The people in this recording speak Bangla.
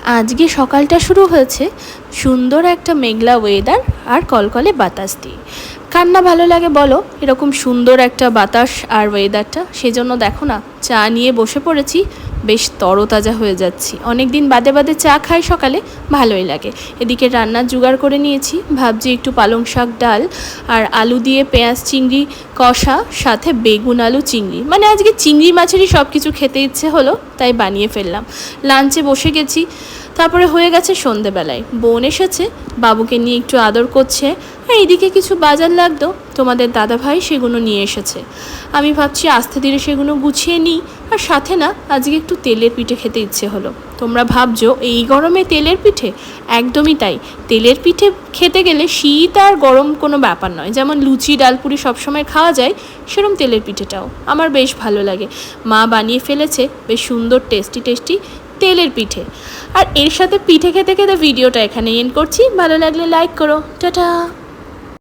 আজকে সকালটা শুরু হয়েছে সুন্দর একটা মেঘলা ওয়েদার আর কলকলে বাতাস দিয়ে। কার না ভালো লাগে বলো এরকম সুন্দর একটা বাতাস আর ওয়েদারটা? সেজন্য দেখো না, চা নিয়ে বসে পড়েছি, বেশ তরতাজা হয়ে যাচ্ছি। অনেক দিন বাদে বাদে চা খাই সকালে, ভালোই লাগে। এদিকে রান্নার জোগাড় করে নিয়েছি, ভাবছি একটু পালং শাক ডাল আর আলু দিয়ে পেঁয়াজ চিংড়ি কষা, সাথে বেগুন আলু চিংড়ি, মানে আজকে চিংড়ি মাছেরই সব কিছু খেতে ইচ্ছে হলো তাই বানিয়ে ফেললাম। লাঞ্চে বসে গেছি, তারপরে হয়ে গেছে সন্ধেবেলায়, বোন এসেছে, বাবুকে নিয়ে একটু আদর করছে। আর এইদিকে কিছু বাজার লাগতো, তোমাদের দাদাভাই সেগুলো নিয়ে এসেছে। আমি ভাবছি আস্তে ধীরে সেগুলো গুছিয়ে নিই। আর সাথে না আজকে একটু তেলের পিঠে খেতে ইচ্ছে হলো। তোমরা ভাবছো এই গরমে তেলের পিঠে? একদমই তাই। তেলের পিঠে খেতে গেলে শীত আর গরম কোনো ব্যাপার নয়। যেমন লুচি ডালপুরি সবসময় খাওয়া যায়, সেরকম তেলের পিঠেটাও আমার বেশ ভালো লাগে। মা বানিয়ে ফেলেছে বেশ সুন্দর টেস্টি টেস্টি তেলের পিঠে। আর এর সাথে পিঠে খেতে খেতে ভিডিওটা এখানে এন্ড করছি। ভালো লাগলে লাইক করো। টাটা।